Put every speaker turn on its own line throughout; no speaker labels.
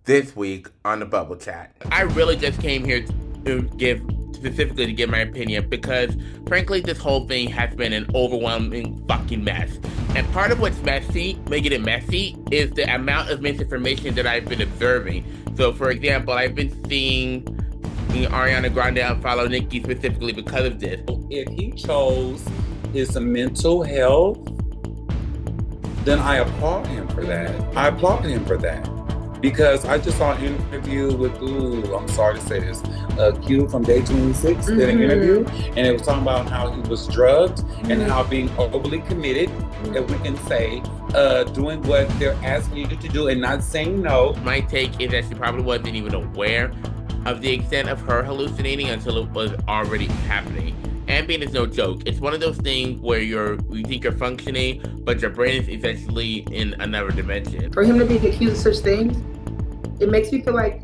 this week on the Bubble Chat.
I really just came here to give my opinion because, frankly, this whole thing has been an overwhelming fucking mess. And part of what's making it messy, is the amount of misinformation that I've been observing. So, for example, I've been seeing Ariana Grande unfollow Nicki specifically because of this.
If he chose his mental health, then I applaud him for that. I applaud him for that. Because I just saw an interview with, I'm sorry to say this, Q from Day 26 did an interview, and it was talking about how he was drugged and how being overly committed, that we can say, doing what they're asking you to do and not saying no.
My take is that she probably wasn't even aware of the extent of her hallucinating until it was already happening. Ambient is no joke. It's one of those things where you think you're functioning, but your brain is essentially in another dimension.
For him to be accused of such things, it makes me feel like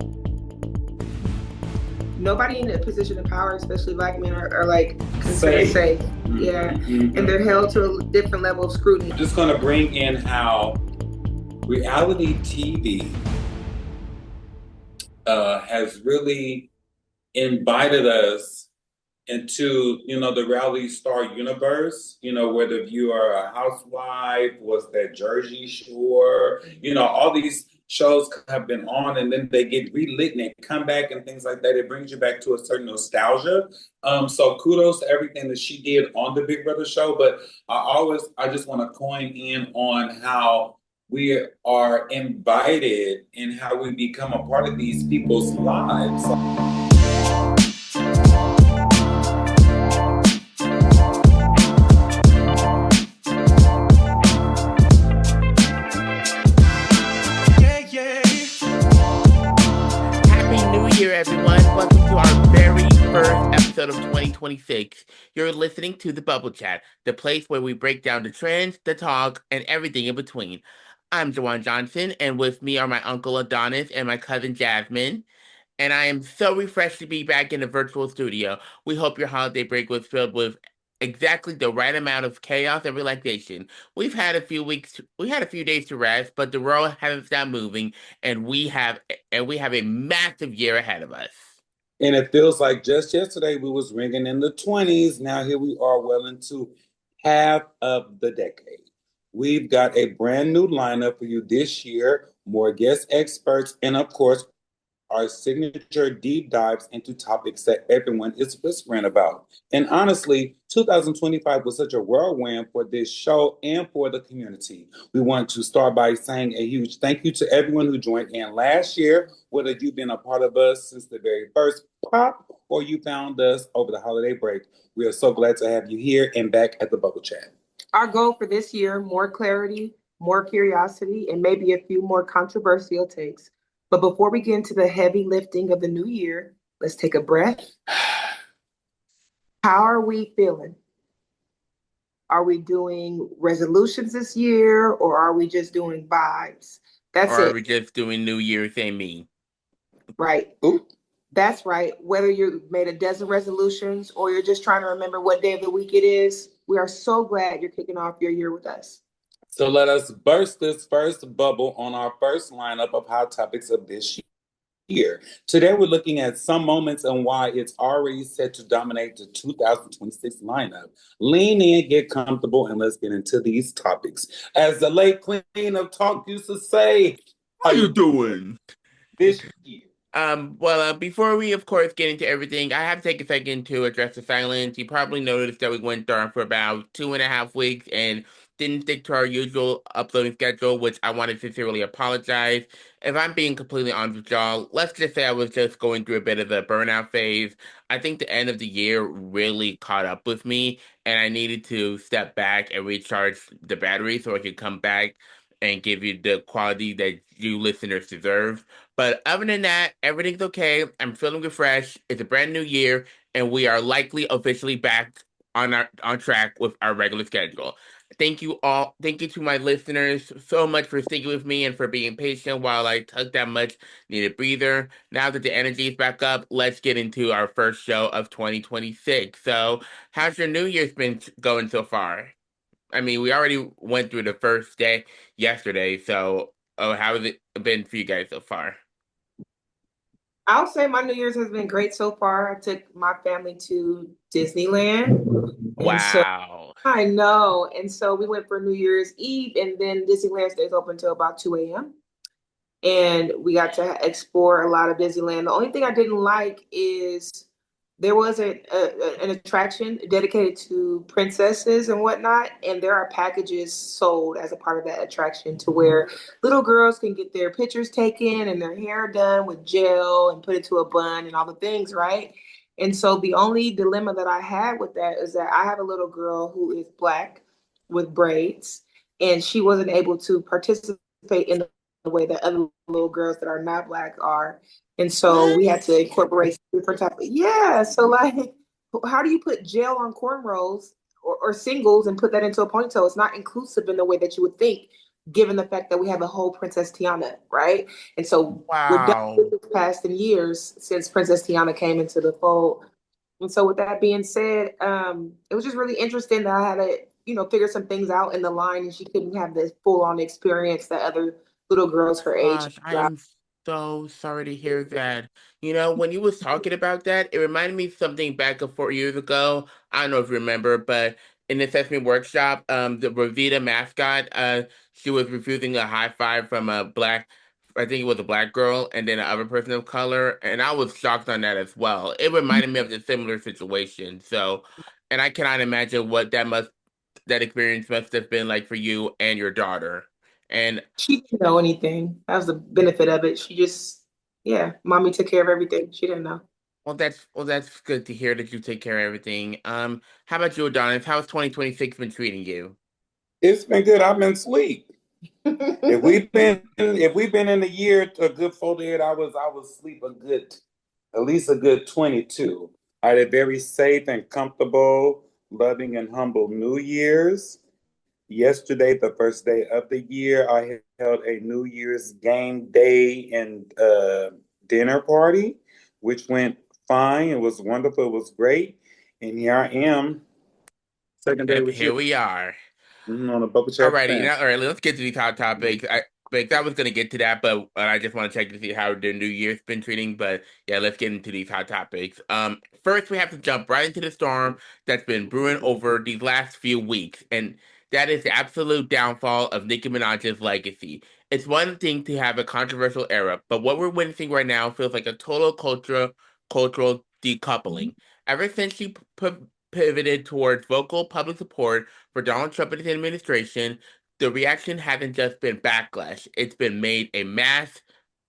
nobody in a position of power, especially Black men, are like considered safe. Yeah, and they're held to a different level of scrutiny.
I'm just going to bring in how reality TV has really invited us into, the reality star universe, whether you are a housewife, was that Jersey Shore, all these shows have been on and then they get relit and they come back and things like that. It brings you back to a certain nostalgia. So kudos to everything that she did on the Big Brother show. But I just want to coin in on how we are invited and how we become a part of these people's lives.
Everyone, welcome to our very first episode of 2026. You're listening to the Bubble Chat, the place where we break down the trends, the talk, and everything in between. I'm Jawan Johnson, and with me are my uncle Adonis and my cousin Jasmine. And I am so refreshed to be back in the virtual studio. We hope your holiday break was filled with exactly the right amount of chaos and relaxation. We had a few days to rest, but the world hasn't stopped moving, and we have a massive year ahead of us.
And it feels like just yesterday we was ringing in the 20s. Now here we are well into half of the decade. We've got a brand new lineup for you this year, more guest experts, and of course, our signature deep dives into topics that everyone is whispering about. And honestly, 2025 was such a whirlwind for this show and for the community. We want to start by saying a huge thank you to everyone who joined in last year, whether you've been a part of us since the very first pop or you found us over the holiday break. We are so glad to have you here and back at the Bubble Chat.
Our goal for this year, more clarity, more curiosity, and maybe a few more controversial takes. But before we get into the heavy lifting of the new year, let's take a breath. How are we feeling? Are we doing resolutions this year, or are we just doing vibes? That's
or
it.
Are we just doing New Year's and me?
Right.
Ooh.
That's right. Whether you made a dozen resolutions or you're just trying to remember what day of the week it is, we are so glad you're kicking off your year with us.
So let us burst this first bubble on our first lineup of hot topics of this year. Today we're looking at some moments and why it's already set to dominate the 2026 lineup. Lean in, get comfortable, and let's get into these topics. As the late queen of talk used to say,
how you doing
this year?
Before we, of course, get into everything, I have to take a second to address the silence. You probably noticed that we went on for about 2.5 weeks and didn't stick to our usual uploading schedule, which I want to sincerely apologize. If I'm being completely honest with y'all, let's just say I was just going through a bit of a burnout phase. I think the end of the year really caught up with me, and I needed to step back and recharge the battery so I could come back and give you the quality that you listeners deserve. But other than that, everything's okay. I'm feeling refreshed. It's a brand new year, and we are likely officially back on track with our regular schedule. Thank you all. Thank you to my listeners so much for sticking with me and for being patient while I took that much needed breather. Now that the energy is back up, let's get into our first show of 2026. So, how's your New Year's been going so far? I mean, we already went through the first day yesterday, so how has it been for you guys so far?
I'll say my New Year's has been great so far. I took my family to Disneyland. And so
Wow.
I know. And so we went for New Year's Eve, and then Disneyland stays open until about 2 a.m. And we got to explore a lot of Disneyland. The only thing I didn't like is there was an attraction dedicated to princesses and whatnot, and there are packages sold as a part of that attraction to where little girls can get their pictures taken and their hair done with gel and put into a bun and all the things, right? And so the only dilemma that I had with that is that I have a little girl who is black with braids, and she wasn't able to participate in the way that other little girls that are not black are. And so
What?
we had to incorporate different type of, yeah. So like, how do you put gel on cornrows or singles and put that into a ponytail? It's not inclusive in the way that you would think, given the fact that we have a whole Princess Tiana, right? And so we're done
Wow.
with this past in years since Princess Tiana came into the fold. And so with that being said, it was just really interesting that I had to, figure some things out in the line, and she couldn't have this full on experience that other little girls her age
Gosh, I
got.
am so sorry to hear that. You know, when you was talking about that, it reminded me of something back 4 years ago. I don't know if you remember, but in the Sesame Workshop, the Rosita mascot, she was refusing a high five from a black, I think it was a black girl, and then another person of color, and I was shocked on that as well. It reminded me of the similar situation. So, and I cannot imagine what that experience must have been like for you and your daughter. And
She didn't know anything. That was the benefit of it. She just, yeah, mommy took care of everything. She didn't know.
well, that's good to hear that you take care of everything. How about you, Adonis? How's 2026 been treating you?
It's been good. I've been asleep. If we've been in a year to a good 48 hours, I was asleep at least a good 22. I had a very safe and comfortable, loving and humble New Year's. Yesterday, the first day of the year, I held a New Year's game day and dinner party, which went fine. It was wonderful. It was great. And here I am, second day
Yep,
with
here
you,
we are.
on a bubble chat
Alrighty,
fan.
now, all right, let's get to these hot topics. I was gonna get to that, but I just want to check to see how the new year's been treating. But yeah, let's get into these hot topics. First we have to jump right into the storm that's been brewing over these last few weeks, and that is the absolute downfall of Nicki Minaj's legacy. It's one thing to have a controversial era, but what we're witnessing right now feels like a total cultural decoupling. Ever since she pivoted towards vocal public support for Donald Trump and his administration, the reaction hasn't just been backlash, it's been made a mass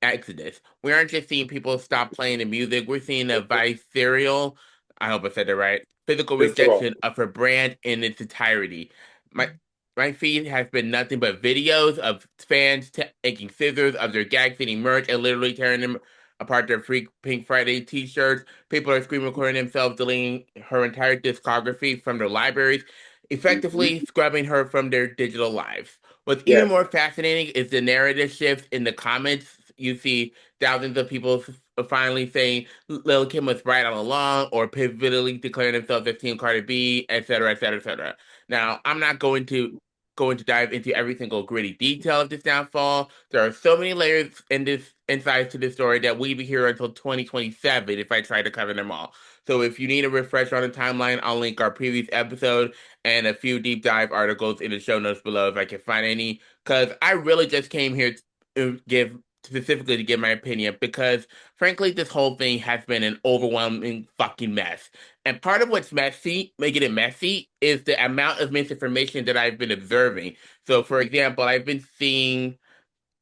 exodus. We aren't just seeing people stop playing the music, we're seeing a visceral, I hope I said that right, physical
It's wrong.
rejection of her brand in its entirety. My my feed has been nothing but videos of fans taking scissors of their gag feeding merch and literally tearing them apart their free Pink Friday t-shirts. People are screen recording themselves deleting her entire discography from their libraries, effectively
Mhm.
scrubbing her from their digital lives. What's even
Yes.
more fascinating is the narrative shift in the comments. You see thousands of people finally saying Lil Kim was right all along, or pivotally declaring themselves as Team Cardi B, et cetera, et cetera, et cetera. Now, I'm not going to dive into every single gritty detail of this downfall. There are so many layers in this insights to this story that we'll be here until 2027 if I try to cover them all. So if you need a refresher on the timeline, I'll link our previous episode and a few deep dive articles in the show notes below if I can find any. Because I really just came here to give specifically to give my opinion because frankly this whole thing has been an overwhelming fucking mess. And part of what's messy, making it messy, is the amount of misinformation that I've been observing. So for example, I've been seeing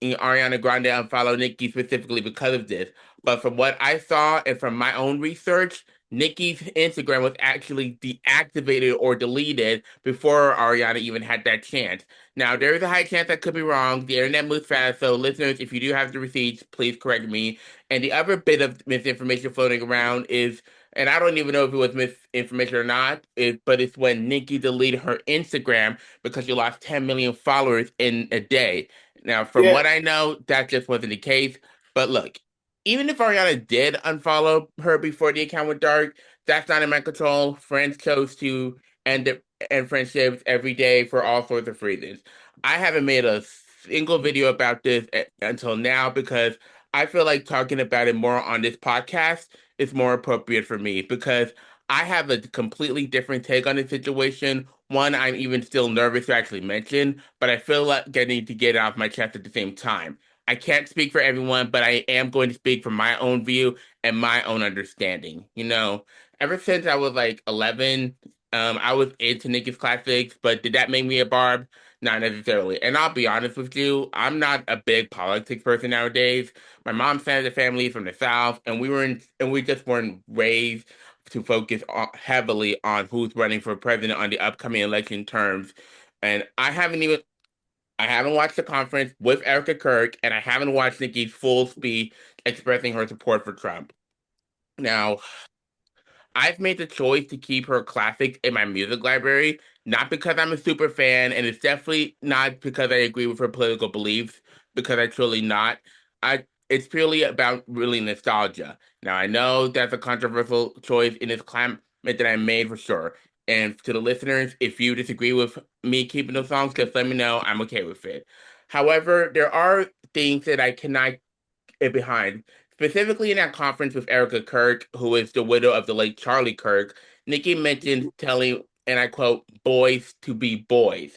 Ariana Grande unfollow Nicki specifically because of this. But from what I saw and from my own research, Nicki's Instagram was actually deactivated or deleted before Ariana even had that chance. Now, there is a high chance I could be wrong. The internet moves fast, so listeners, if you do have the receipts, please correct me. And the other bit of misinformation floating around is, and I don't even know if it was misinformation or not, but it's when Nicki deleted her Instagram because she lost 10 million followers in a day. Now, from
Yeah.
what I know, that just wasn't the case. But look, even if Ariana did unfollow her before the account went dark, that's not in my control. Friends chose to end friendships every day for all sorts of reasons. I haven't made a single video about this until now because I feel like talking about it more on this podcast is more appropriate for me because I have a completely different take on the situation. One, I'm even still nervous to actually mention, but I feel like getting to get it off my chest at the same time. I can't speak for everyone, but I am going to speak from my own view and my own understanding. Ever since I was like 11, I was into Nicki's classics, but did that make me a Barb? Not necessarily. And I'll be honest with you, I'm not a big politics person nowadays. My mom's side of the family is from the South, and we just weren't raised to focus heavily on who's running for president on the upcoming election terms. And I haven't watched the conference with Erica Kirk, and I haven't watched Nicki's full speech expressing her support for Trump. Now, I've made the choice to keep her classics in my music library, not because I'm a super fan, and it's definitely not because I agree with her political beliefs, because I truly not. It's purely about really nostalgia. Now I know that's a controversial choice in this climate that I made for sure. And to the listeners, if you disagree with me keeping those songs, just let me know. I'm okay with it. However, there are things that I cannot get behind. Specifically in that conference with Erica Kirk, who is the widow of the late Charlie Kirk, Nicki mentioned telling, and I quote, boys to be boys.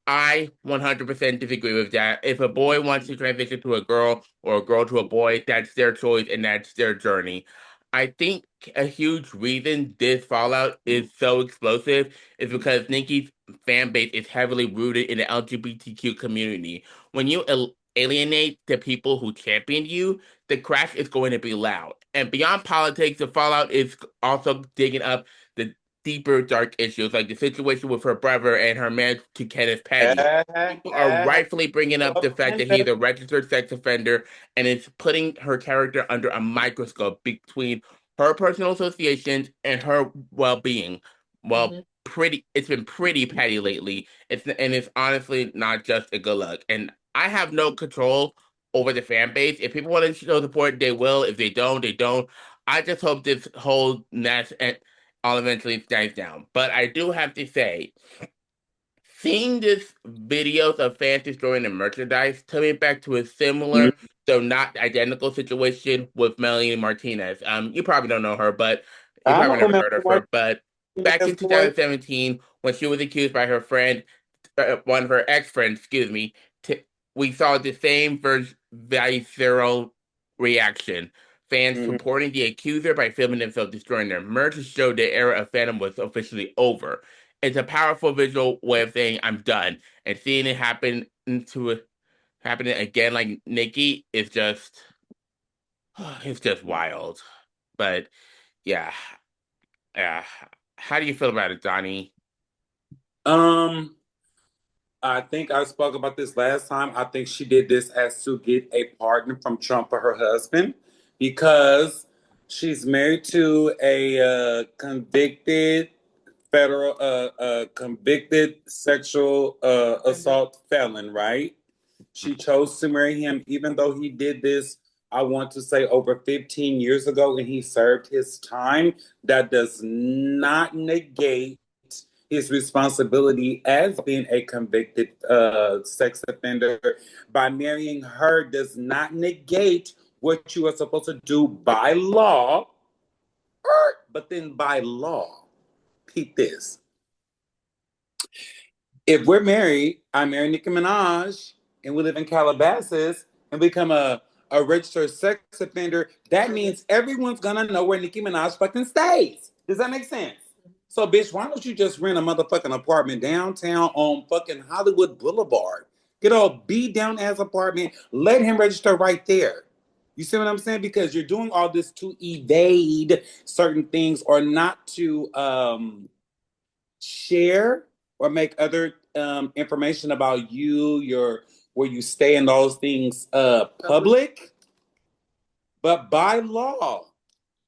I 100% disagree with that. If a boy wants to transition to a girl or a girl to a boy, that's their choice and that's their journey. I think a huge reason this fallout is so explosive is because Nicki's fan base is heavily rooted in the LGBTQ community. When you alienate the people who champion you, the crash is going to be loud. And beyond politics, the fallout is also digging up the deeper dark issues, like the situation with her brother and her marriage to Kenneth Petty. People are rightfully bringing up the fact that he's a registered sex offender, and it's putting her character under a microscope between her personal associations and her well-being. Well, it's been pretty petty lately. It's honestly not just a good look. And I have no control over the fan base. If people want to show support, they will. If they don't, they don't. I just hope this whole mess and all eventually dies down. But I do have to say, seeing this videos of fans destroying the merchandise took me back to a
Mhm.
similar, though not identical situation with Melanie Martinez. You probably don't know her, but you
I
probably
know who
never
Melanie
heard of her.
Martinez
But back in
boy.
2017, when she was accused by her friend, one of her ex-friends, excuse me, we saw the same visceral reaction. Fans
Mhm.
supporting the accuser by filming themselves destroying their merch showed the era of fandom was officially over. It's a powerful visual way of saying I'm done, and seeing it happening again like Nicki is just it's just wild. But yeah, yeah. How do you feel about it, Donnie?
Um, I think I spoke about this last time. I think she did this as to get a pardon from Trump for her husband because she's married to a convicted sexual assault felon, right? She chose to marry him, even though he did this, I want to say, over 15 years ago, and he served his time. That does not negate his responsibility as being a convicted sex offender. By marrying her does not negate what you are supposed to do by law, but then by law. Keep this. If we're married, I marry Nicki Minaj, and we live in Calabasas and become a registered sex offender, that means everyone's gonna know where Nicki Minaj fucking stays. Does that make sense? So, bitch, why don't you just rent a motherfucking apartment downtown on fucking Hollywood Boulevard? Get a B down ass apartment, let him register right there. You see what I'm saying? Because you're doing all this to evade certain things or not to share or make other information about you, your where you stay, and those things public. But by law,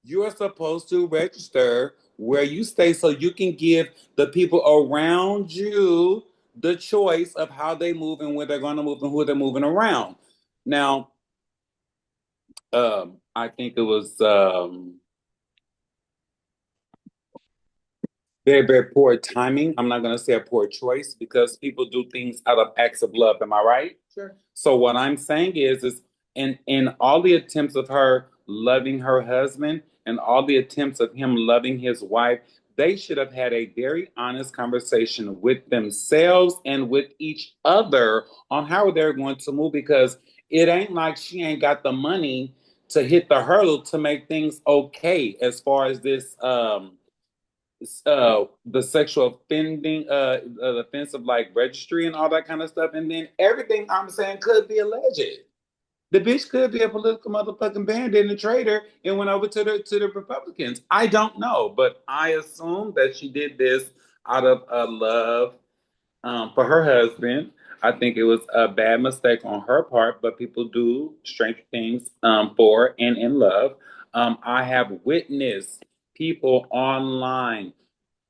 you are supposed to register where you stay so you can give the people around you the choice of how they move and where they're going to move and who they're moving around. Now, I think it was very, very poor timing. I'm not going to say a poor choice because people do things out of acts of love. Am I right?
Sure.
So what I'm saying is in all the attempts of her loving her husband and all the attempts of him loving his wife, they should have had a very honest conversation with themselves and with each other on how they're going to move, because it ain't like she ain't got the money to hit the hurdle to make things okay as far as this the sexual offending offensive like registry and all that kind of stuff. And then everything I'm saying could be alleged. The bitch could be a political motherfucking bandit and a traitor and went over to the Republicans. I don't know, but I assume that she did this out of love for her husband. I think it was a bad mistake on her part, but people do strange things for and in love. I have witnessed people online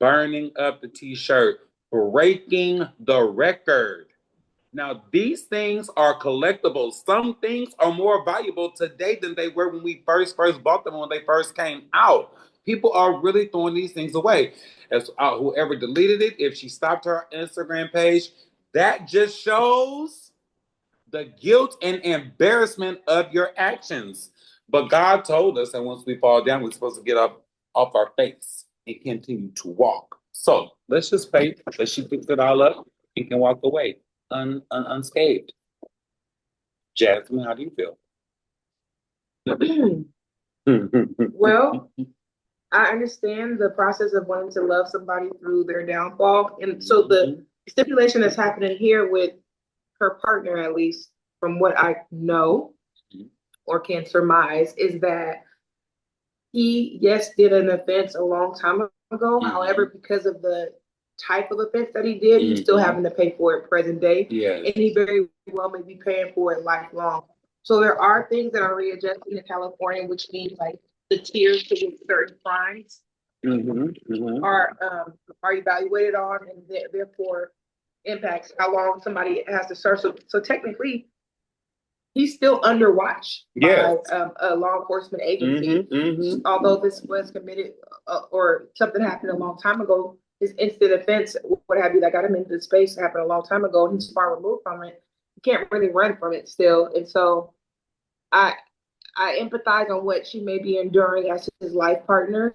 burning up the t-shirt, breaking the record. Now, these things are collectibles. Some things are more valuable today than they were when we first bought them, when they first came out. People are really throwing these things away. As whoever deleted it, if she stopped her Instagram page, that just shows the guilt and embarrassment of your actions. But God told us that once we fall down, we're supposed to get up off our face and continue to walk. So let's just pray that she picks it all up and can walk away unscathed. Jasmine, how do you feel?
Well, I understand the process of wanting to love somebody through their downfall. And so the stipulation that's happening here with her partner, at least from what I know or can surmise, is that he, yes, did an offense a long time ago. However, because of the type of offense that he did, he's still having to pay for it present day. And he very well may be paying for it lifelong. So there are things that are readjusting in California, which means like the tiers to which certain crimes are evaluated on, and therefore impacts how long somebody has to serve. So technically, he's still under watch by a law enforcement agency. Although this was committed or something happened a long time ago, his instant offense, what have you, that got him into the space happened a long time ago, and he's far removed from it. He can't really run from it still. And so I empathize on what she may be enduring as his life partner,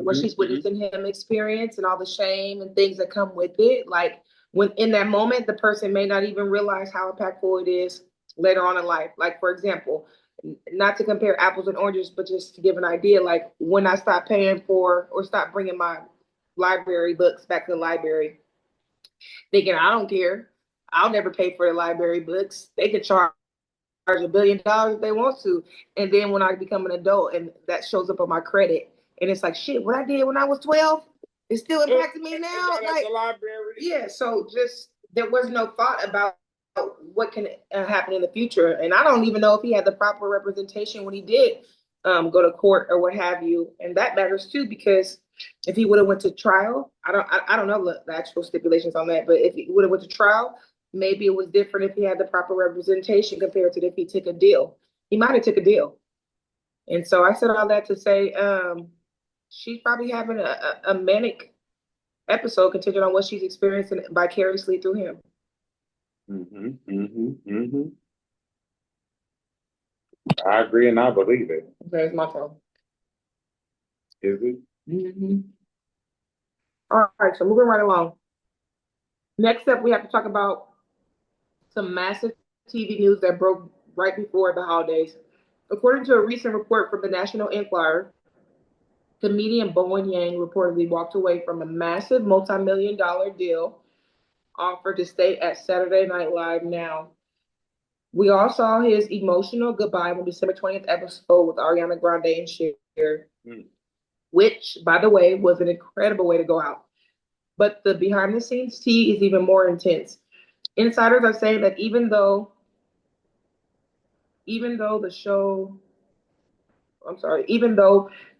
what she's witnessing him experience and all the shame and things that come with it. Like when in that moment, the person may not even realize how impactful it is later on in life. Like, for example, not to compare apples and oranges, but just to give an idea, like when I stopped paying for or stopped bringing my library books back to the library, thinking I don't care, I'll never pay for the library books. They could charge $1 billion if they want to. And then when I become an adult and that shows up on my credit, and it's like, shit, what I did when I was 12, it's still impacting me now. Like, the library. Yeah, so just there was no thought about what can happen in the future. And I don't even know if he had the proper representation when he did go to court or what have you. And that matters too, because if he would have went to trial, I don't know the actual stipulations on that, but if he would have went to trial, maybe it was different if he had the proper representation compared to if he took a deal. He might have took a deal. And so I said all that to say she's probably having a manic episode contingent on what she's experiencing vicariously through him.
I agree and I believe it.
There's my phone.
Is it?
All right, so moving right along. Next up, we have to talk about some massive TV news that broke right before the holidays. According to a recent report from the National Enquirer, comedian Bowen Yang reportedly walked away from a massive multi-million-dollar deal offered to stay at Saturday Night Live now. We all saw his emotional goodbye on December 20th episode with Ariana Grande and Cher, which, by the way, was an incredible way to go out. But the behind-the-scenes tea is even more intense. Insiders are saying that even though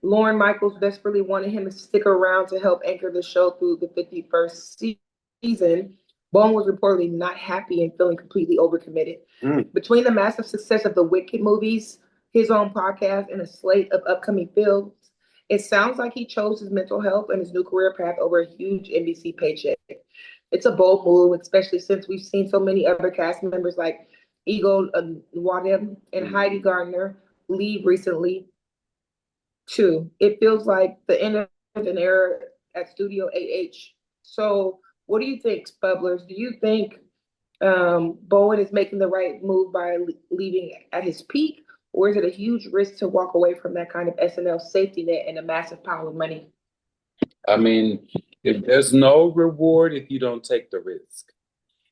Lorne Michaels desperately wanted him to stick around to help anchor the show through the 51st season, Bowen was reportedly not happy and feeling completely overcommitted. Between the massive success of the Wicked movies, his own podcast, and a slate of upcoming films, it sounds like he chose his mental health and his new career path over a huge NBC paycheck. It's a bold move, especially since we've seen so many other cast members like Ego Wadem and Heidi Gardner leave recently too. It feels like the end of an era at Studio AH. So, what do you think, Bubblers? Do you think Bowen is making the right move by leaving at his peak, or is it a huge risk to walk away from that kind of SNL safety net and a massive pile of money?
I mean, if there's no reward if you don't take the risk.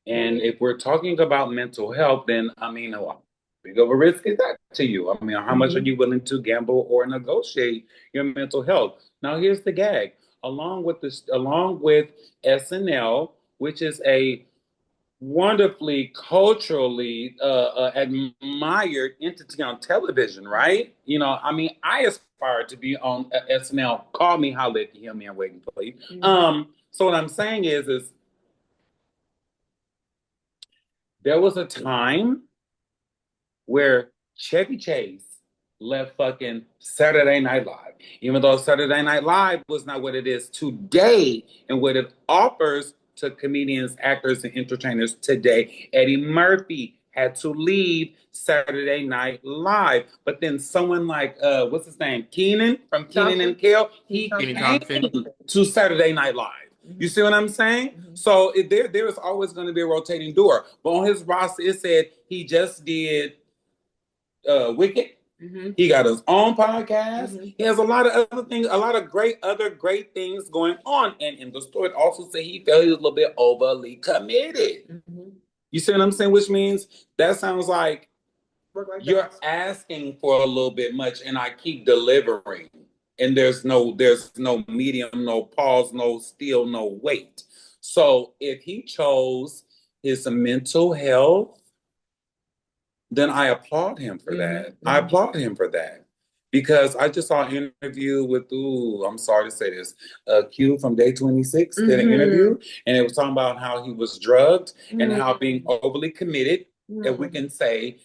And if we're talking about mental health, then I mean, how big of a risk is that to you? I mean, how much are you willing to gamble or negotiate your mental health? Now, here's the gag. Along with SNL, which is a wonderfully culturally admired entity on television, right? You know, I mean, I aspire to be on SNL. Call me, holler if you hear me. I'm waiting for you. So what I'm saying is there was a time where Chevy Chase left fucking Saturday Night Live. Even though Saturday Night Live was not what it is today and what it offers to comedians, actors, and entertainers today, Eddie Murphy had to leave Saturday Night Live. But then someone like, what's his name? Keenan from Keenan and Kel, he came to Saturday Night Live. You see what I'm saying? So there is always going to be a rotating door. But on his roster, it said he just did Wicked. He got his own podcast. He has a lot of other things, a lot of other great things going on. And in the story, it also said he felt he was a little bit overly committed. You see what I'm saying? Which means that sounds like you're asking for a little bit much, and I keep delivering. And there's no medium, no pause, no still, no wait. So if he chose his mental health, then I applaud him for that. I applaud him for that. Because I just saw an interview with, I'm sorry to say this, Q from Day 26 did an interview, and it was talking about how he was drugged and how being overly committed, if we can say,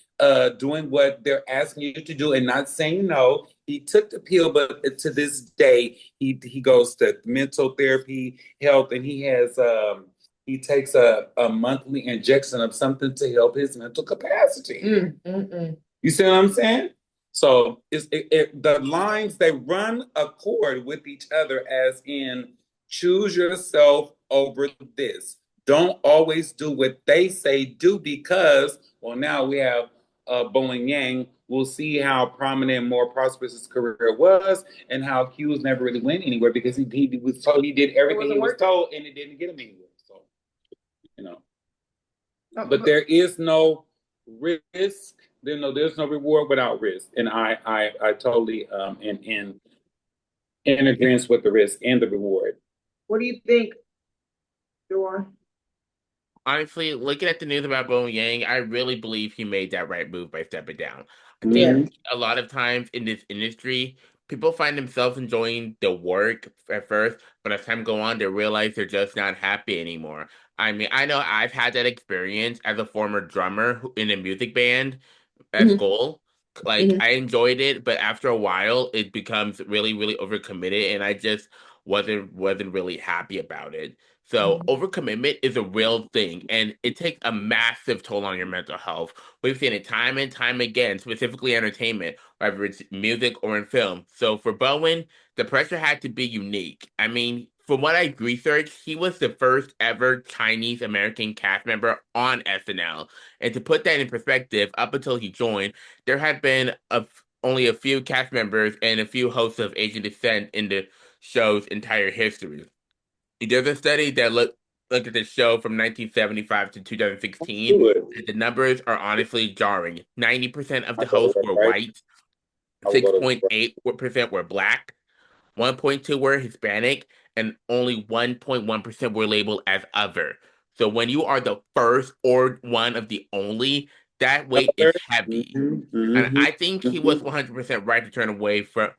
doing what they're asking you to do and not saying no. He took the pill, but to this day, he goes to mental therapy, health, and he takes a monthly injection of something to help his mental capacity. You see what I'm saying? So the lines, they run accord with each other, as in choose yourself over this. Don't always do what they say do, because, well, now we have Bowen Yang. We'll see how prominent, more prosperous his career was, and how Hughes never really went anywhere because he was told he did everything he was told, and it didn't get him anywhere. So, you know, but there is no risk. There's no reward without risk, and I totally in agreement with the risk and the reward.
What do you think, Joanne?
Honestly, looking at the news about Bowen Yang, I really believe he made that right move by stepping down. I think a lot of times in this industry, people find themselves enjoying the work at first, but as time go on, they realize they're just not happy anymore. I mean, I know I've had that experience as a former drummer in a music band at school. Like, I enjoyed it, but after a while, it becomes really, really overcommitted, and I just wasn't really happy about it. So overcommitment is a real thing, and it takes a massive toll on your mental health. We've seen it time and time again, specifically entertainment, whether it's music or in film. So for Bowen, the pressure had to be unique. I mean, from what I researched, he was the first ever Chinese American cast member on SNL. And to put that in perspective, up until he joined, there had been only a few cast members and a few hosts of Asian descent in the show's entire history. There's a study that looked at the show from 1975 to 2016, and the numbers are honestly jarring. 90% of the hosts were white, 6.8% were black, 1.2 were Hispanic, and only 1.1% were labeled as other. So when you are the first or one of the only, that weight is heavy. And I think he was 100% right to turn away from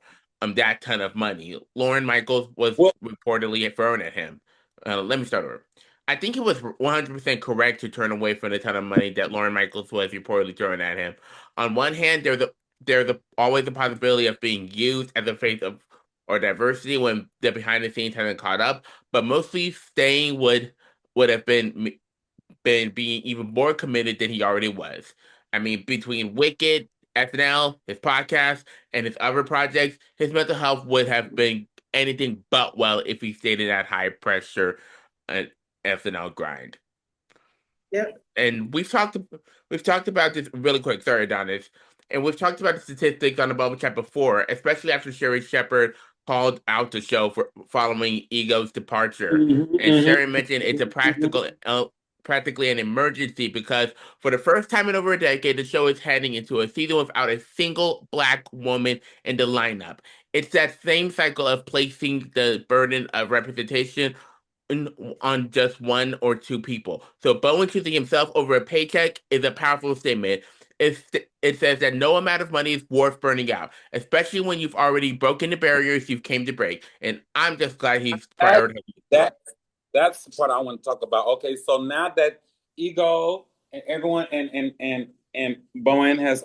that ton of money. Lauren Michaels was reportedly thrown at him. Let me start over. I think he was 100% correct to turn away from the ton of money that Lauren Michaels was reportedly throwing at him. On one hand, always a possibility of being used as a face of or diversity when the behind the scenes hasn't caught up, but mostly staying would have been being even more committed than he already was. I mean, between Wicked, SNL, his podcast, and his other projects, his mental health would have been anything but well if he stayed in that high pressure SNL grind.
Yep.
And we've talked about this really quick. Sorry, Adonis. And we've talked about the statistics on the bubble chat before, especially after Sherry Shepherd called out the show for following Ego's departure. And Sherry mentioned it's a practically an emergency because for the first time in over a decade, the show is heading into a season without a single Black woman in the lineup. It's that same cycle of placing the burden of representation on just one or two people. So Bowen choosing himself over a paycheck is a powerful statement. It says that no amount of money is worth burning out, especially when you've already broken the barriers you've came to break. And I'm just glad he's prioritizing
that. That's the part I want to talk about. Okay, so now that Ego and everyone and Bowen has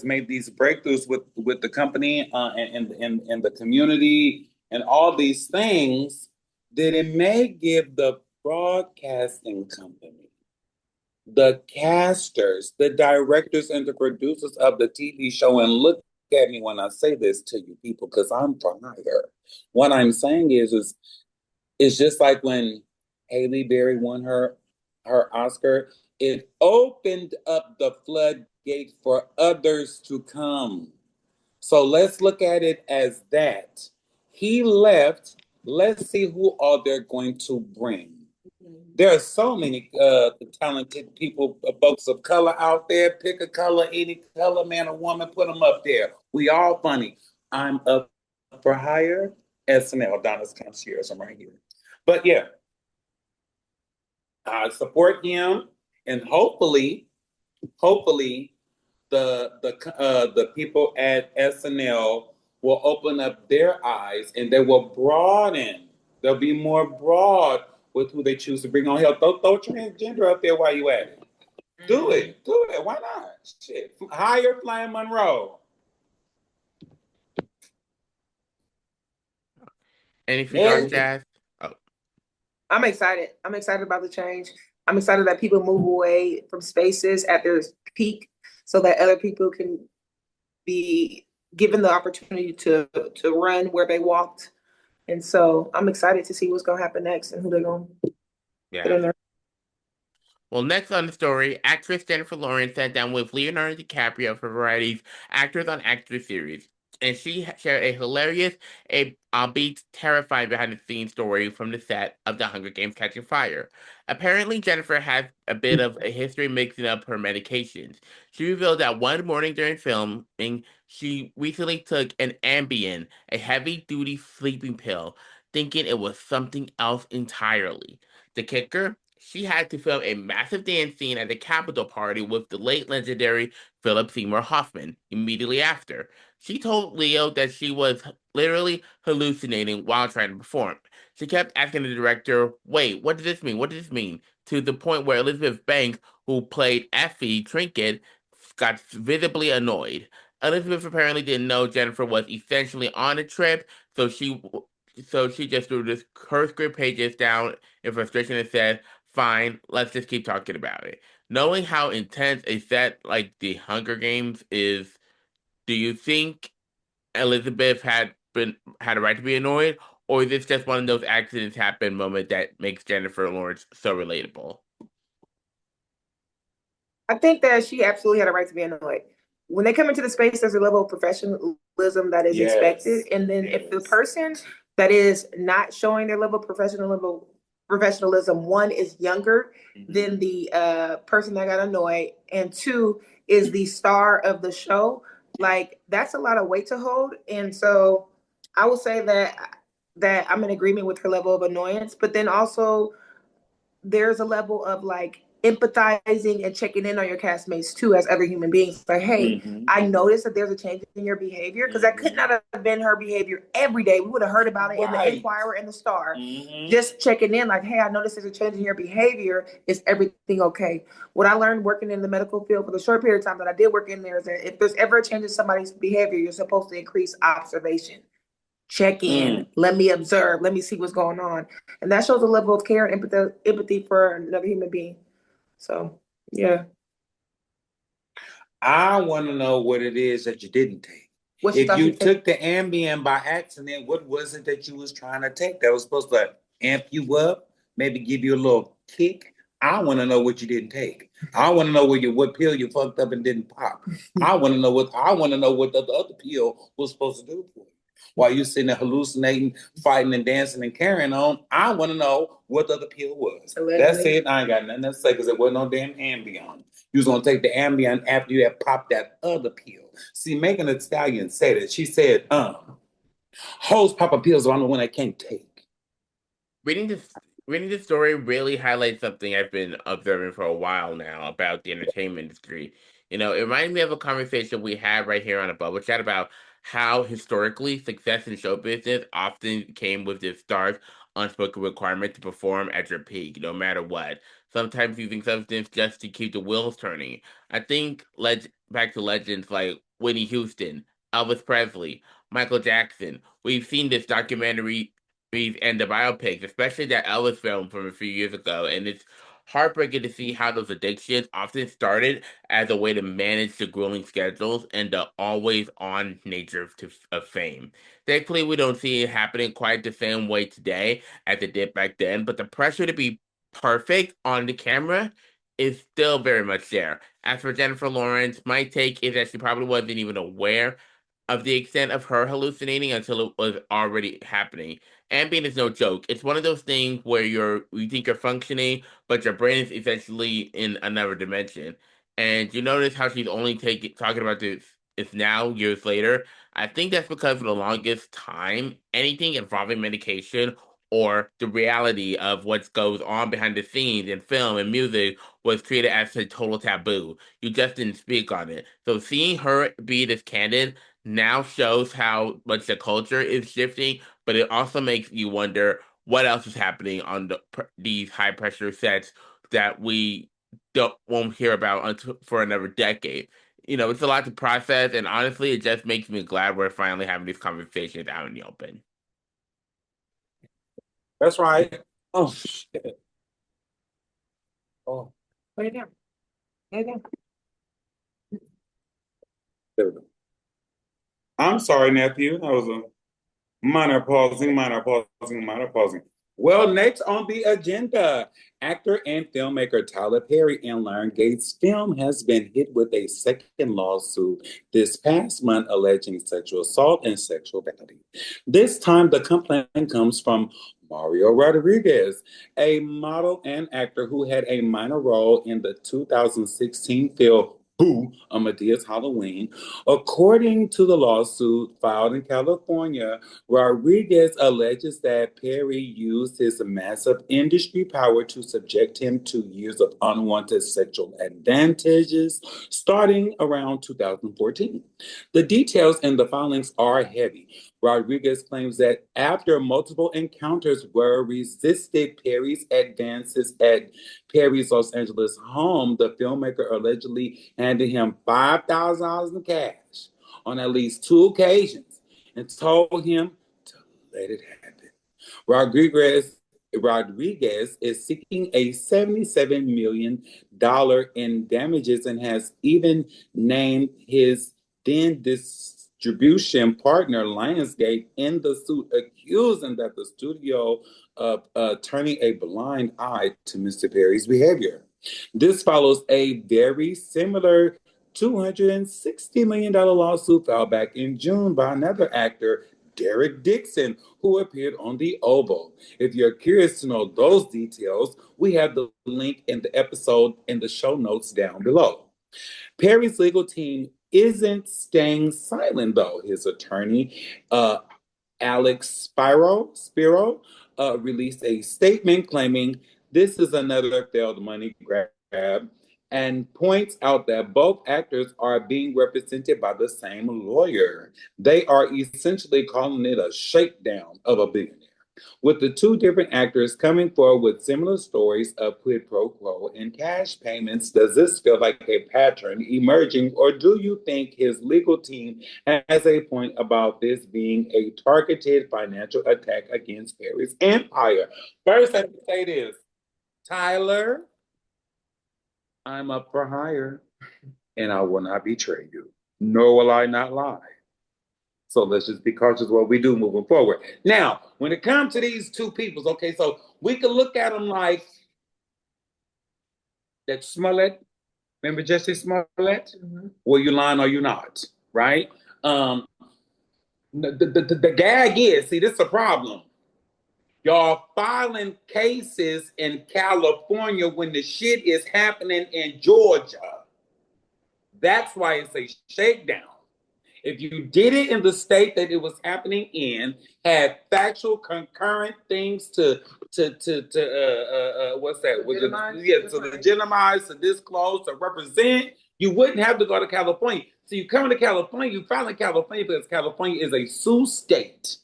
made these breakthroughs with the company and the community and all these things, then it may give the broadcasting company, the casters, the directors, and the producers of the TV show, and look at me when I say this to you people, because I'm for hire. What I'm saying is it's just like when Halle Berry won her Oscar. It opened up the floodgate for others to come. So let's look at it as that. He left. Let's see who all they're going to bring. There are so many talented people, folks of color out there. Pick a color, any color, man or woman, put them up there. We all funny. I'm up for hire. SNL, Donna's Concierge. I'm right here. But yeah, I support him, and hopefully, the people at SNL will open up their eyes and they will broaden. They'll be more broad with who they choose to bring on here. Throw transgender up there while you at it. Do it. Why not? Shit. Hire Flying Monroe.
anything else, Jazz? Oh,
I'm excited. I'm excited about the change. I'm excited that people move away from spaces at their peak so that other people can be given the opportunity to run where they walked. And so I'm excited to see what's going to happen next and who they're going to put in
yeah.
there.
Well, next on the story, actress Jennifer Lawrence sat down with Leonardo DiCaprio for Variety's Actors on Actors series, and she shared a hilarious, albeit terrifying behind-the-scenes story from the set of The Hunger Games: Catching Fire. Apparently, Jennifer has a bit of a history mixing up her medications. She revealed that one morning during filming, she recently took an Ambien, a heavy-duty sleeping pill, thinking it was something else entirely. The kicker? She had to film a massive dance scene at the Capitol party with the late legendary Philip Seymour Hoffman immediately after. She told Leo that she was literally hallucinating while trying to perform. She kept asking the director, wait, what does this mean? What does this mean? To the point where Elizabeth Banks, who played Effie Trinket, got visibly annoyed. Elizabeth apparently didn't know Jennifer was essentially on a trip, so she just threw her script pages down in frustration and said, fine, let's just keep talking about it. Knowing how intense a set like the Hunger Games is, do you think Elizabeth had a right to be annoyed, or is this just one of those accidents happen moment that makes Jennifer Lawrence so relatable?
I think that she absolutely had a right to be annoyed. When they come into the space, there's a level of professionalism that is expected. And then if the person that is not showing their level of professionalism, one is younger than the person that got annoyed, and two is the star of the show, like that's a lot of weight to hold. And so I would say that I'm in agreement with her level of annoyance, but then also there's a level of like empathizing and checking in on your castmates too as other human beings. Like, hey, I noticed that there's a change in your behavior, because that could not have been her behavior every day. We would have heard about it in the Inquirer and the Star. Just checking in, like, hey, I noticed there's a change in your behavior. Is everything okay? What I learned working in the medical field for the short period of time that I did work in there is that if there's ever a change in somebody's behavior, you're supposed to increase observation. Check in, let me observe, let me see what's going on. And that shows a level of care and empathy for another human being. So, yeah.
I want to know what it is that you didn't take.
What you
If
thought
you
you
took the Ambien by accident, what was it that you was trying to take that was supposed to amp you up, maybe give you a little kick? I want to know what you didn't take. I want to know what pill you fucked up and didn't pop. I want to know what the other pill was supposed to do for you. While you sitting there hallucinating, fighting and dancing and carrying on, I want to know what the other pill was. That's it. I ain't got nothing to say because there wasn't no damn Ambien. You was gonna take the Ambien after you had popped that other pill. See, Megan Thee Stallion said it. She said, hoes popping pills are the one I can't take.
Reading this story really highlights something I've been observing for a while now about the entertainment industry. It reminds me of a conversation we had right here on a bubble chat about how historically success in show business often came with this star's unspoken requirement to perform at your peak, no matter what. Sometimes using substance just to keep the wheels turning. I think back to legends like Whitney Houston, Elvis Presley, Michael Jackson. We've seen this documentary and the biopics, especially that Elvis film from a few years ago. And it's heartbreaking to see how those addictions often started as a way to manage the grueling schedules and the always on nature of fame. Thankfully, we don't see it happening quite the same way today as it did back then, but the pressure to be perfect on the camera is still very much there. As for Jennifer Lawrence, my take is that she probably wasn't even aware of the extent of her hallucinating until it was already happening. Ambien is no joke. It's one of those things where you think you're functioning, but your brain is essentially in another dimension. And you notice how she's only talking about this is now years later. I think that's because for the longest time, anything involving medication or the reality of what goes on behind the scenes in film and music was treated as a total taboo. You just didn't speak on it. So seeing her be this candid now shows how much the culture is shifting, but it also makes you wonder what else is happening on these high pressure sets that we won't hear about until for another decade. It's a lot to process, and honestly, it just makes me glad we're finally having these conversations out in the open.
That's right. Oh shit. Oh,
Lay it down. Lay it down.
there we go. I'm sorry, nephew. That was a minor pausing, minor pausing, minor pausing. Well, next on the agenda, actor and filmmaker Tyler Perry and Lauren Gates' film has been hit with a second lawsuit this past month alleging sexual assault and sexual battery. This time, the complaint comes from Mario Rodriguez, a model and actor who had a minor role in the 2016 film Boo, A Medea's Halloween. According to the lawsuit filed in California, Rodriguez alleges that Perry used his massive industry power to subject him to years of unwanted sexual advantages starting around 2014. The details in the filings are heavy. Rodriguez claims that after multiple encounters were resisted Perry's advances at Perry's Los Angeles home, the filmmaker allegedly handed him $5,000 in cash on at least two occasions and told him to let it happen. Rodriguez is seeking a $77 million in damages and has even named his then distribution partner Lionsgate in the suit, accusing that the studio of turning a blind eye to Mr. Perry's behavior. This follows a very similar $260 million lawsuit filed back in June by another actor, Derek Dixon, who appeared on The Oval. If you're curious to know those details, we have the link in the episode in the show notes down below. Perry's legal team isn't staying silent, though. His attorney, Alex Spiro released a statement claiming this is another failed money grab and points out that both actors are being represented by the same lawyer. They are essentially calling it a shakedown of a billionaire. With the two different actors coming forward with similar stories of quid pro quo and cash payments, does this feel like a pattern emerging, or do you think his legal team has a point about this being a targeted financial attack against Perry's empire? First, let me say this, Tyler, I'm up for hire. and I will not betray you, nor will I not lie. So let's just be cautious what we do moving forward. Now, when it comes to these two peoples, okay, so we can look at them like that Smollett. Remember Jesse Smollett? Mm-hmm. Well, you lying or you not, right? The gag is, see, this is a problem. Y'all filing cases in California when the shit is happening in Georgia. That's why it's a shakedown. If you did it in the state that it was happening in, had factual concurrent things to what's that? To legitimize, to disclose, to represent, you wouldn't have to go to California. So you come to California, you file in California because California is a Sioux state.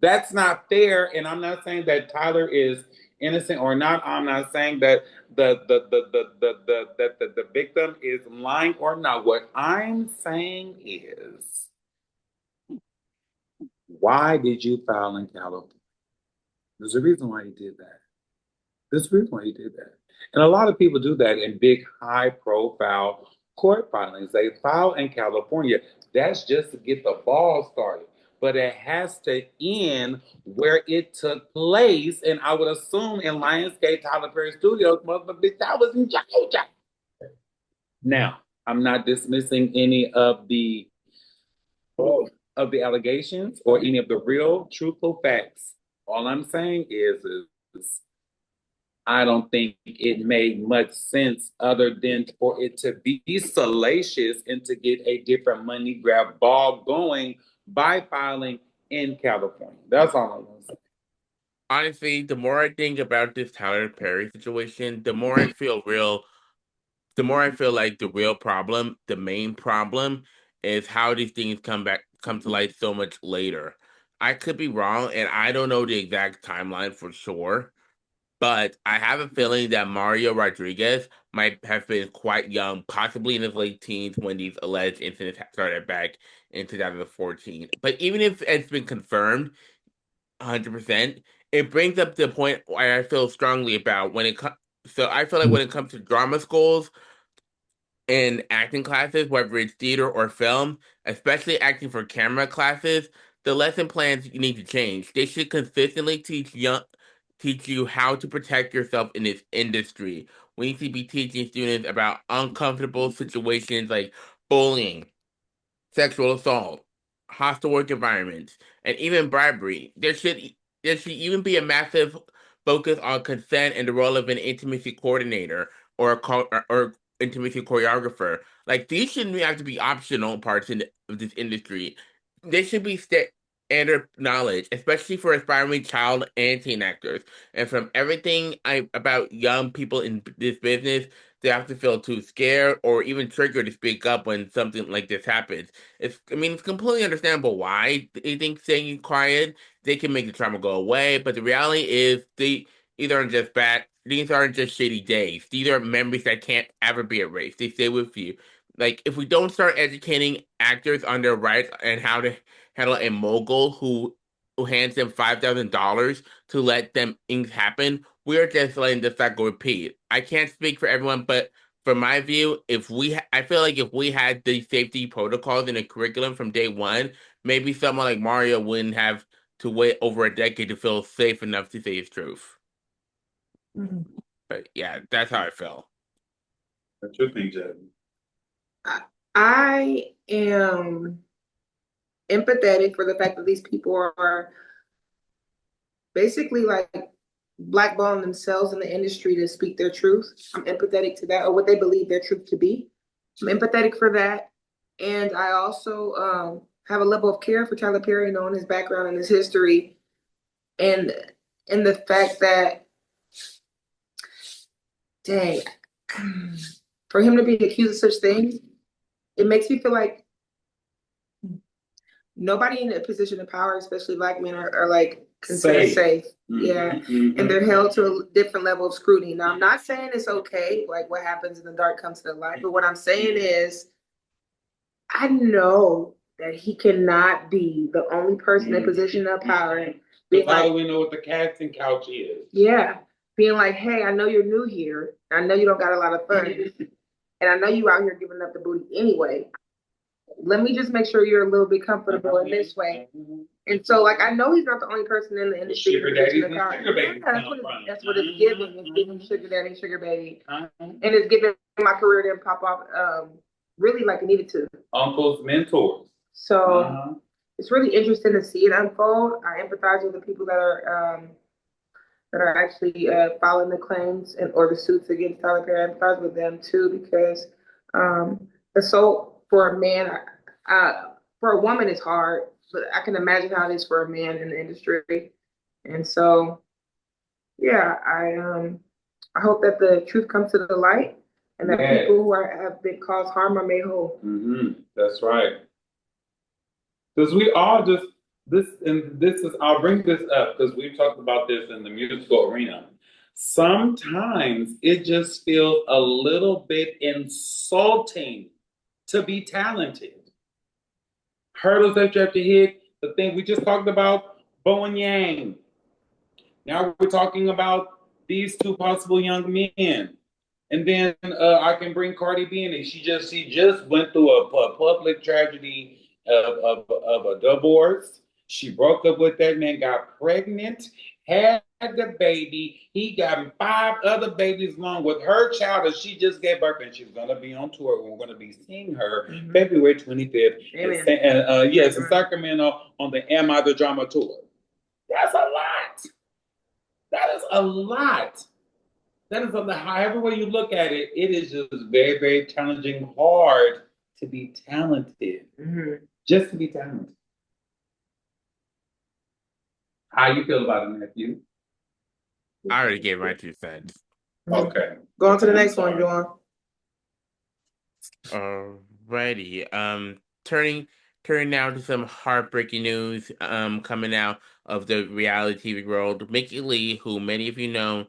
That's not fair, and I'm not saying that Tyler is innocent or not. I'm not saying that the victim is lying or not. What I'm saying is, why did you file in California? There's a reason why you did that. There's a reason why you did that. And a lot of people do that in big, high-profile court filings. They file in California. That's just to get the ball started. But it has to end where it took place. And I would assume in Lionsgate, Tyler Perry Studios, motherfucker, that was in Georgia. Now, I'm not dismissing any of the allegations or any of the real, truthful facts. All I'm saying is I don't think it made much sense other than for it to be salacious and to get a different money grab ball going by filing in California. That's all I'm going to say.
Honestly, the more I think about this Tyler Perry situation, the more I feel like the real problem, the main problem, is how these things come to light so much later. I could be wrong, and I don't know the exact timeline for sure, but I have a feeling that Mario Rodriguez might have been quite young, possibly in his late teens when these alleged incidents started back in 2014. But even if it's been confirmed 100%, it brings up the point where I feel strongly about when it comes. So I feel like when it comes to drama schools in acting classes, whether it's theater or film, especially acting for camera classes, the lesson plans you need to change. They should consistently teach you how to protect yourself in this industry. We need to be teaching students about uncomfortable situations like bullying, sexual assault, hostile work environments, and even bribery. There should even be a massive focus on consent and the role of an intimacy coordinator or intimacy choreographer. Like these shouldn't have to be optional parts of this industry. They should be standard knowledge, especially for aspiring child and teen actors. And from everything about young people in this business, they have to feel too scared or even triggered to speak up when something like this happens. It's completely understandable why they think staying quiet, they can make the trauma go away, but the reality is these aren't just shitty days. These are memories that can't ever be erased. They stay with you. Like, if we don't start educating actors on their rights and how to handle a mogul who hands them $5,000 to let them things happen, we're just letting the cycle repeat. I can't speak for everyone, but from my view, I feel like if we had the safety protocols in the curriculum from day one, maybe someone like Mario wouldn't have to wait over a decade to feel safe enough to say his truth.
Mm-hmm.
But yeah, that's how I feel.
What's your thing, Jed?
I am empathetic for the fact that these people are basically like blackballing themselves in the industry to speak their truth. I'm empathetic to that, or what they believe their truth to be. I'm empathetic for that. And I also have a level of care for Tyler Perry, knowing his background and his history, and the fact that, dang, for him to be accused of such things, it makes me feel like nobody in a position of power, especially Black men, are like considered safe. Mm-hmm. Yeah. Mm-hmm. And they're held to a different level of scrutiny. Now, I'm not saying it's okay, like what happens in the dark comes to the light, but what I'm saying is I know that he cannot be the only person in position of power.
Because how do we know what the casting couch is?
Yeah. Being like, hey, I know you're new here. I know you don't got a lot of funds. and I know you out here giving up the booty anyway. Let me just make sure you're a little bit comfortable in this way. And so, like, I know he's not the only person in the industry.
Sugar daddies and sugar babies.
Yeah, that's what it's giving. It's giving sugar daddy, sugar baby. And it's giving my career to pop off really like it needed to.
Uncles, mentors.
So it's really interesting to see it unfold. I empathize with the people that are actually filing the claims or the suits against Tyler Perry. I empathize with them too, because assault for a man, for a woman is hard, but I can imagine how it is for a man in the industry. And so, yeah, I hope that the truth comes to the light and that people who have been caused harm are made whole.
That's right. Because we all just I'll bring this up because we've talked about this in the musical arena. Sometimes it just feels a little bit insulting to be talented. Hurdles that you have to hit, the thing we just talked about, Bo and Yang. Now we're talking about these two possible young men. And then I can bring Cardi B in. She just went through a public tragedy of a divorce. She broke up with that man, got pregnant, had the baby. He got 5 other babies along with her child that she just gave birth, and she's gonna be on tour. We're gonna be seeing her February 25th. Yes, in Sacramento on the Am I the Drama tour. That's a lot. That is a lot. That is however way you look at it, it is just very, very challenging, hard to be talented. Just to be talented. How you feel about it, Matthew?
I already gave my 2 cents.
Okay.
Go on to the next one, Joan.
Alrighty. Turning now to some heartbreaking news coming out of the reality TV world. Mickey Lee, who many of you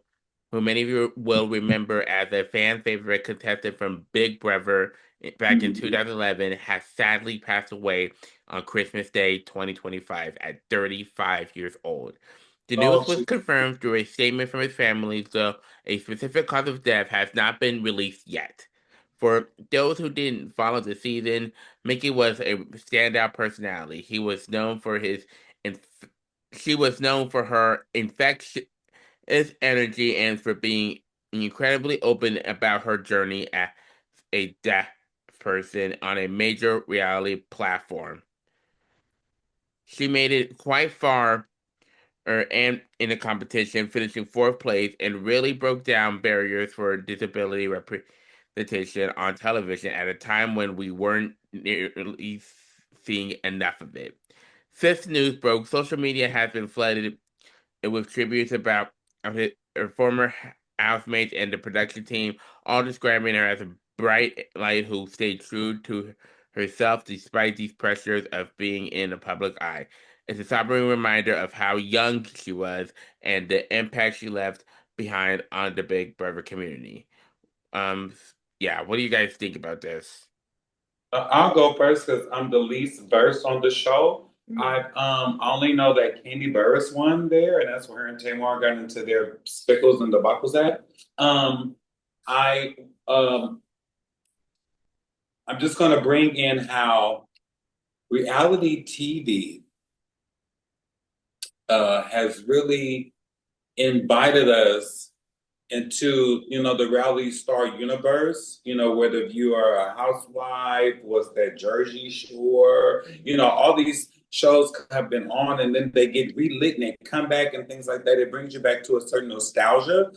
will remember as a fan favorite contestant from Big Brother back in 2011, has sadly passed away on Christmas Day 2025 at 35 years old. The news was confirmed through a statement from his family, though a specific cause of death has not been released yet. For those who didn't follow the season, Mickey was a standout personality. She was known for her infectious energy and for being incredibly open about her journey as a deaf person on a major reality platform. She made it quite far and in the competition, finishing 4th place, and really broke down barriers for disability representation on television at a time when we weren't nearly seeing enough of it. Since news broke, social media has been flooded with tributes about her former housemates and the production team, all describing her as a bright light who stayed true to herself despite these pressures of being in the public eye. It's a sobering reminder of how young she was and the impact she left behind on the Big Brother community. Yeah, what do you guys think about this?
I'll go first because I'm the least versed on the show. I only know that Candy Burris won there, and that's where her and Tamar got into their spickles and debacles at. I'm just gonna bring in how reality TV has really invited us into, the reality star universe, whether you are a housewife, what's that Jersey Shore, all these shows have been on and then they get relit and they come back and things like that. It brings you back to a certain nostalgia.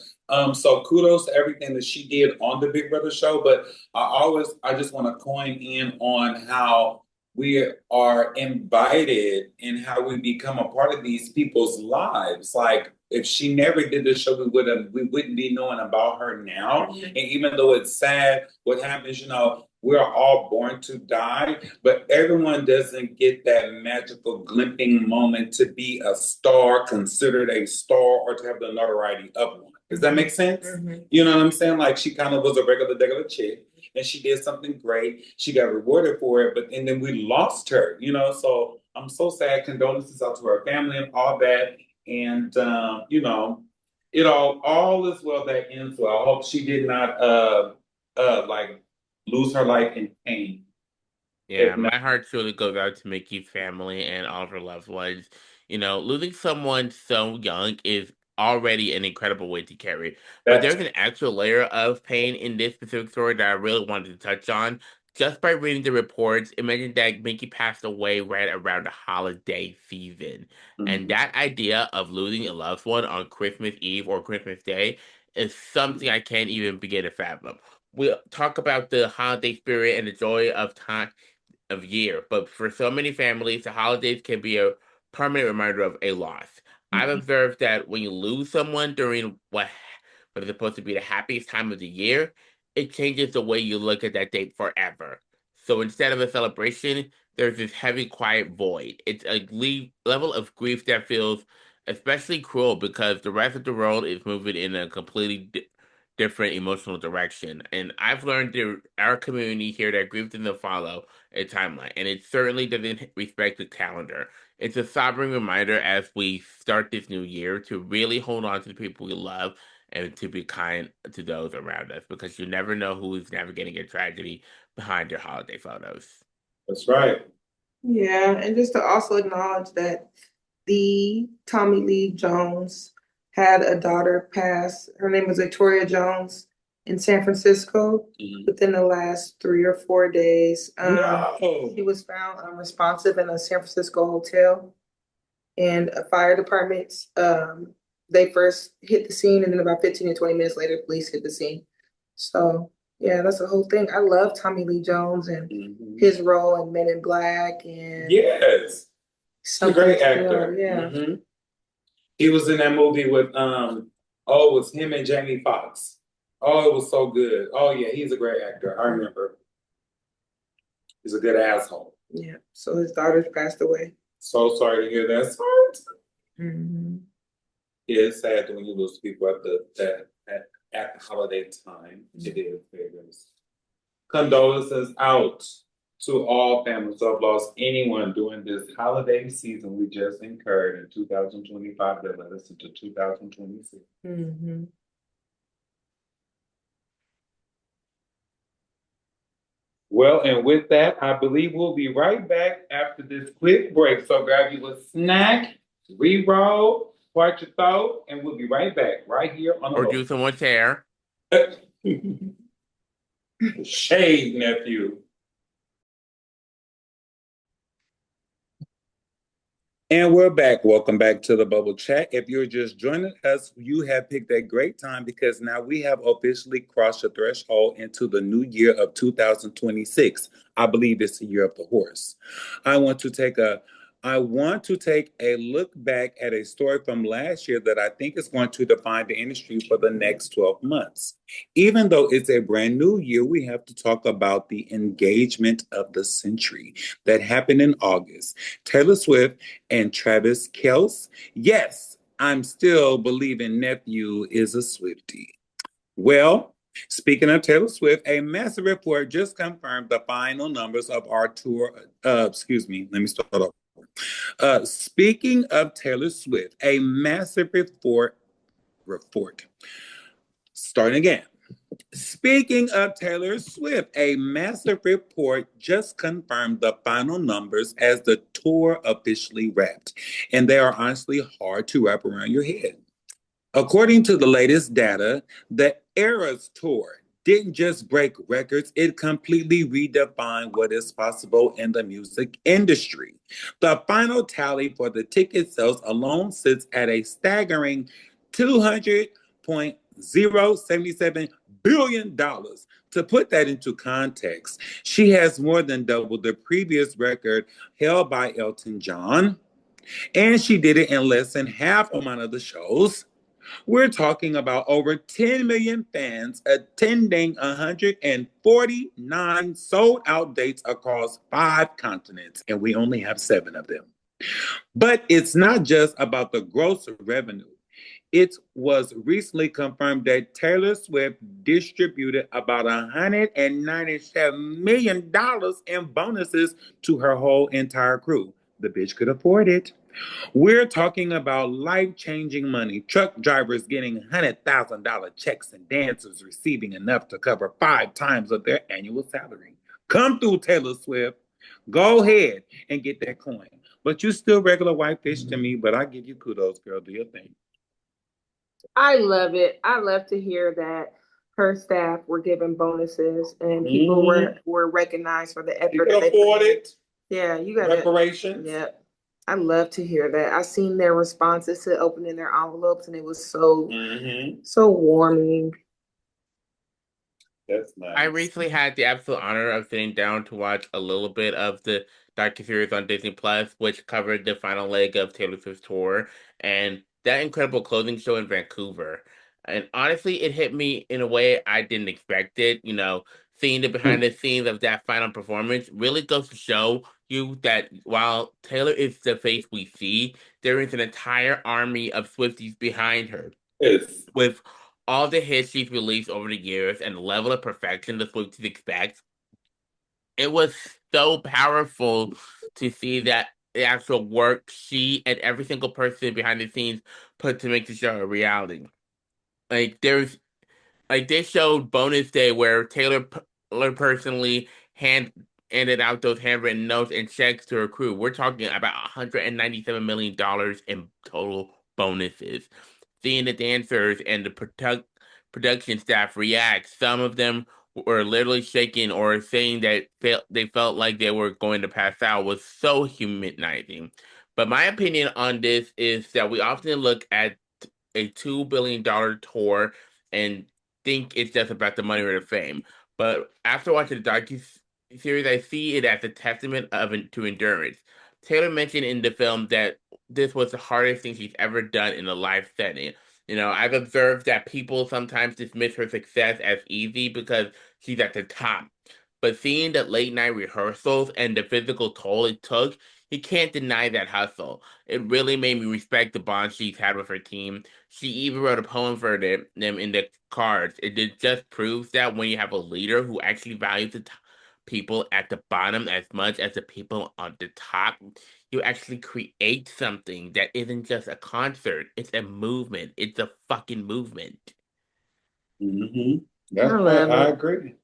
So kudos to everything that she did on the Big Brother show. But I just want to coin in on how we are invited and how we become a part of these people's lives. Like, if she never did the show, we wouldn't be knowing about her now. And even though it's sad, what happens, we're all born to die, but everyone doesn't get that magical glimpsing moment to be a star, considered a star, or to have the notoriety of one. Does that make sense? You know what I'm saying? Like, she kind of was a regular chick, and she did something great. She got rewarded for it, and then we lost her, So I'm so sad. Condolences out to her family and all that. And, it all is well that ends well. I hope she did not, lose her life in pain.
Yeah,
If not,
my heart truly goes out to Mickey's family and all of her loved ones. You know, losing someone so young is already an incredible way to carry. But
that's
there's an actual layer of pain in this specific story that I really wanted to touch on. Just by reading the reports, it mentioned that Mickey passed away right around the holiday season. And that idea of losing a loved one on Christmas Eve or Christmas Day is something I can't even begin to fathom. We talk about the holiday spirit and the joy of year, but for so many families, the holidays can be a permanent reminder of a loss. I've observed that when you lose someone during what is supposed to be the happiest time of the year, it changes the way you look at that date forever. So instead of a celebration, there's this heavy, quiet void. It's a level of grief that feels especially cruel because the rest of the world is moving in a completely different emotional direction. And I've learned that our community here that grief doesn't follow a timeline, and it certainly doesn't respect the calendar. It's a sobering reminder as we start this new year to really hold on to the people we love and to be kind to those around us because you never know who is navigating a tragedy behind your holiday photos.
that's right.
Yeah, and just to also acknowledge that the Tommy Lee Jones had a daughter pass. Her name was Victoria Jones in San Francisco within the last 3 or 4 days.
No.
She was found unresponsive in a San Francisco hotel, and a fire department, they first hit the scene, and then about 15 to 20 minutes later, police hit the scene. So, yeah, that's the whole thing. I love Tommy Lee Jones and his role in Men in Black and
Yes. He's a great actor.
Yeah.
He was in that movie with it was him and Jamie Foxx. Oh, it was so good. Oh yeah, he's a great actor. I remember. He's a good asshole.
Yeah. So his daughter's passed away.
So sorry to hear that. Sorry. Yeah, it's sad when you lose people at the holiday time. It is. It is. Condolences out to all families who have lost anyone during this holiday season we just incurred in 2025 that led us into 2026. Well, and with that, I believe we'll be right back after this quick break. So grab you a snack, re-roll, watch your throat, and we'll be right back right here on the
Or do someone's hair.
Shade, nephew. And we're back. Welcome back to the Bubble Chat. If you're just joining us, you have picked a great time because now we have officially crossed the threshold into the new year of 2026. I believe it's the year of the horse. I want to take a look back at a story from last year that I think is going to define the industry for the next 12 months. Even though it's a brand new year, we have to talk about the engagement of the century that happened in August. Taylor Swift and Travis Kelce. Yes, I'm still believing nephew is a Swiftie. Well, speaking of Taylor Swift, a massive report just confirmed the final numbers of our tour. Let me start over. Speaking of Taylor Swift, a massive report. Starting again. Speaking of Taylor Swift, a massive report just confirmed the final numbers as the tour officially wrapped. And they are honestly hard to wrap around your head. According to the latest data, the Eras Tour didn't just break records, it completely redefined what is possible in the music industry. The final tally for the ticket sales alone sits at a staggering $200.077 billion. To put that into context, she has more than doubled the previous record held by Elton John, and she did it in less than half amount of the shows. We're talking about over 10 million fans attending 149 sold out dates across 5 continents, and we only have 7 of them. But it's not just about the gross revenue. It was recently confirmed that Taylor Swift distributed about $197 million in bonuses to her whole entire crew. the bitch could afford it. We're talking about life-changing money. Truck drivers getting $100,000 checks and dancers receiving enough to cover 5 times of their annual salary. Come through, Taylor Swift. Go ahead and get that coin. But you still regular white fish to me, but I give you kudos, girl. Do your thing.
I love it. I love to hear that her staff were given bonuses and people were recognized for the effort.
You can afford it.
Yeah, you got
reparations.
Yeah, I love to hear that. I seen their responses to opening their envelopes, and it was so so warming.
That's nice.
I recently had the absolute honor of sitting down to watch a little bit of the docuseries on Disney Plus, which covered the final leg of Taylor Swift's tour and that incredible closing show in Vancouver. And honestly, it hit me in a way I didn't expect it. You know, seeing the behind the scenes of that final performance really goes to show you that while Taylor is the face we see, there is an entire army of Swifties behind her.
Yes.
With all the hits she's released over the years and the level of perfection the Swifties expect, it was so powerful to see that the actual work she and every single person behind the scenes put to make the show a reality. Like they showed bonus day where Taylor personally handed out those handwritten notes and checks to her crew. We're talking about $197 million in total bonuses. Seeing the dancers and the production staff react, some of them were literally shaking or saying that they felt like they were going to pass out, was so humanizing. But my opinion on this is that we often look at a $2 billion tour and think it's just about the money or the fame. But after watching the docu-series, I see it as a testament to endurance. Taylor mentioned in the film that this was the hardest thing she's ever done in a live setting. You know, I've observed that people sometimes dismiss her success as easy because she's at the top. But seeing the late night rehearsals and the physical toll it took, you can't deny that hustle. It really made me respect the bond she's had with her team. She even wrote a poem for them in the cards. It just proves that when you have a leader who actually values the people at the bottom as much as the people on the top, you actually create something that isn't just a concert. It's a movement. It's a fucking movement.
That's what I agree.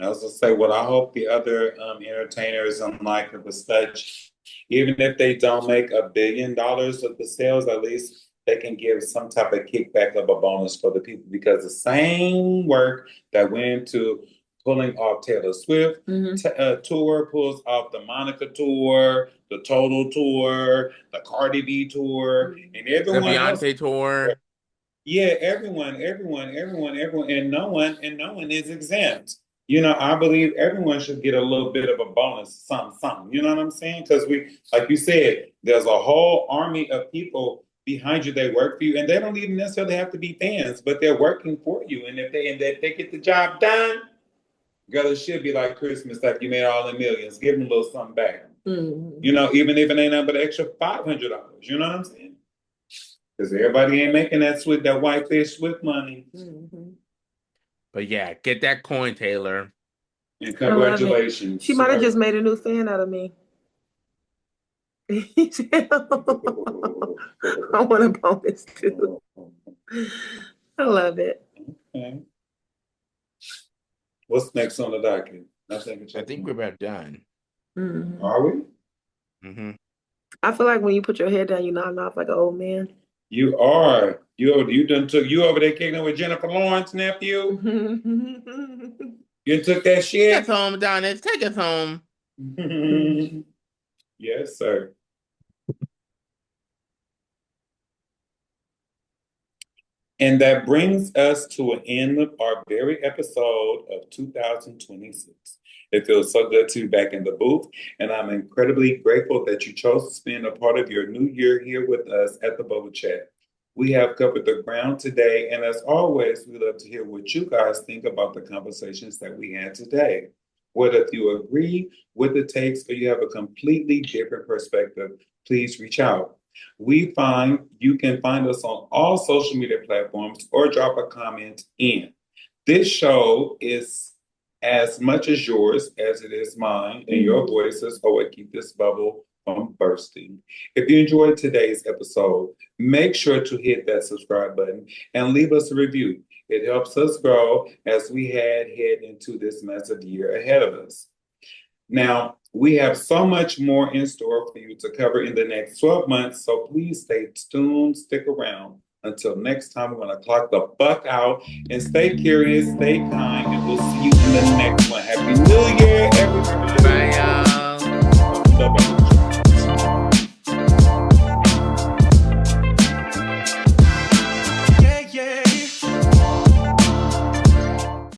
I was gonna say, what I hope the other entertainers like of the such, even if they don't make $1 billion of the sales, at least they can give some type of kickback of a bonus for the people, because the same work that went into pulling off Taylor Swift tour pulls off the Monica tour, the Total tour, the Cardi B tour, and everyone
the Beyonce
else.
tour.
Yeah, everyone, and no one is exempt. You know, I believe everyone should get a little bit of a bonus, something. You know what I'm saying? Because we, like you said, there's a whole army of people behind you. They work for you, and they don't even necessarily have to be fans, but they're working for you. And if they get the job done, girl, it should be like Christmas, like you made all the millions. Give them a little something back. You know, even if it ain't nothing but an extra $500. You know what I'm saying? Because everybody ain't making that white fish with money.
But yeah, get that coin, Taylor.
And congratulations.
She might have just made a new fan out of me. I want a bonus too. I love it.
Okay. What's next on the docket?
I think we're about done.
Are we?
I feel like when you put your head down, you're nodding off like an old man.
You are. You over there kicking it with Jennifer Lawrence, nephew? You took that shit?
Take us home, Adonis. Take us home.
Yes, sir. And that brings us to an end of our very episode of 2026. It feels so good to be back in the booth, and I'm incredibly grateful that you chose to spend a part of your new year here with us at the Bubble Chat. We have covered the ground today, and as always, we love to hear what you guys think about the conversations that we had today. Whether if you agree with the takes or you have a completely different perspective, please reach out. You can find us on all social media platforms or drop a comment in. This show is as much as yours as it is mine, and your voices are what keep this bubble from bursting. If you enjoyed today's episode, make sure to hit that subscribe button and leave us a review. It helps us grow as we head into this massive year ahead of us. Now, we have so much more in store for you to cover in the next 12 months, so please stay tuned, stick around. Until next time, we're going to clock the fuck out and stay curious, stay kind, and we'll see you in the next one. Happy New Year!